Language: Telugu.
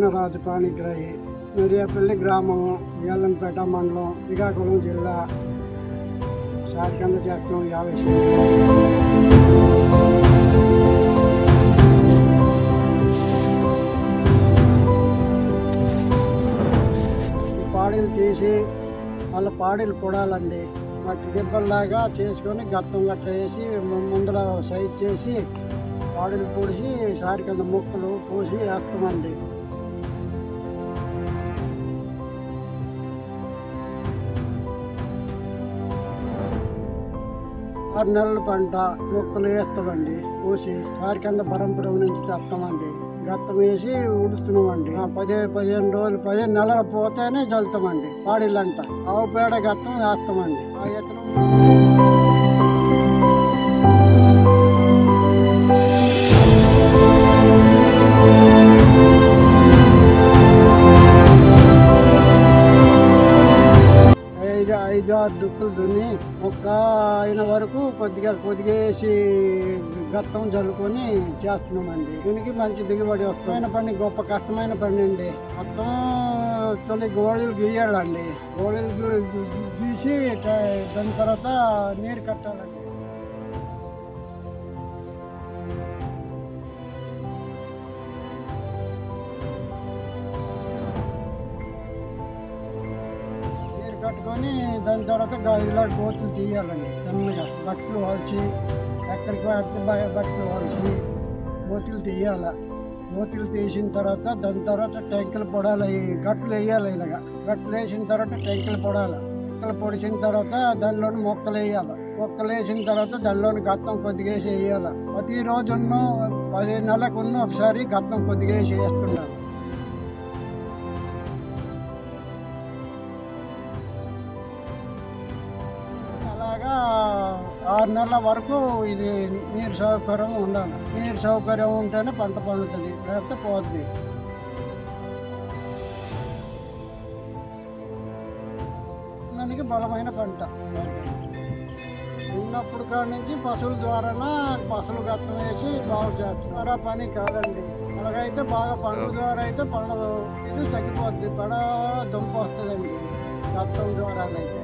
కృష్ణరాజు పాణిగ్రాహి, మిరియాపల్లి గ్రామం, ఏలంపేట మండలం, శ్రీకాకుళం జిల్లా. సారి కింద చేస్తాం 50 పాడీలు తీసి మళ్ళీ పాడీలు పొడాలండి. మట్టి దిబ్బల్లాగా చేసుకొని గత్తం గట్ట వేసి ముందర సైజ్ చేసి పాడీలు పొడిచి సారి కింద ముక్కలు పోసి వేస్తామండి. 6 నెలల పంట మొక్కలు వేస్తామండి. పోసి సారి కింద బరంపురం నుంచి తెస్తామండి. గత్తం వేసి ఉడుస్తున్నామండి. 15 రోజులు 15 నెలలు పోతేనే చల్లుతామండి. పాడీలంట ఆవు పేడ గత్తం వేస్తామండి. ఆ ఎత్తనం ఐదు 6 దుక్కులు దున్ని మొక్క అయిన వరకు కొద్దిగా వేసి గత్తం జల్లుకొని చేస్తున్నామండి. దీనికి మంచి దిగుబడి వస్తుంది. పని గొప్ప కష్టమైన పని అండి. మొత్తం తొలి గోళీలు గీయాలండి. గోళీలు గీసి దాని తర్వాత నీరు కట్టాలండి. కట్టుకొని దాని తర్వాత ఇలా గోతులు తీయాలండి. సన్నగా బట్టలు వాల్చి ఎక్కడికి బట్టలు వాల్చి గోతులు తీయాలి. గోతులు తీసిన తర్వాత దాని తర్వాత టెంకలు పొడాలి. గట్లు వేయాలి. ఇలాగా గట్లు వేసిన తర్వాత టెంకలు పొడాలి. మొక్కలు పొడిచిన తర్వాత దానిలోని మొక్కలు వేయాలి. మొక్కలు వేసిన తర్వాత దానిలోని గత్తం కొద్దిగా వేయాలి. ప్రతిరోజు 15 నెలలకు ఒకసారి గత్తం కొద్దిగా వేస్తున్నారు. అలాగా 6 నెలల వరకు ఇది నీరు సౌకర్యం ఉండాలి. నీరు సౌకర్యం ఉంటేనే పంట పండుతుంది, లేకపోతే పోతుంది. దానికి బలమైన పంట. ఉన్నప్పుడు కాడి నుంచి పశువుల ద్వారా పశువులు గత్తం వేసి బాగు చేస్తున్నారు. ఆ పని కాదండి. అలాగైతే బాగా పండుగ ద్వారా అయితే పండదు. ఇది తగ్గిపోద్ది. పడ దుంప వస్తుందండి గత్తం ద్వారా అయితే.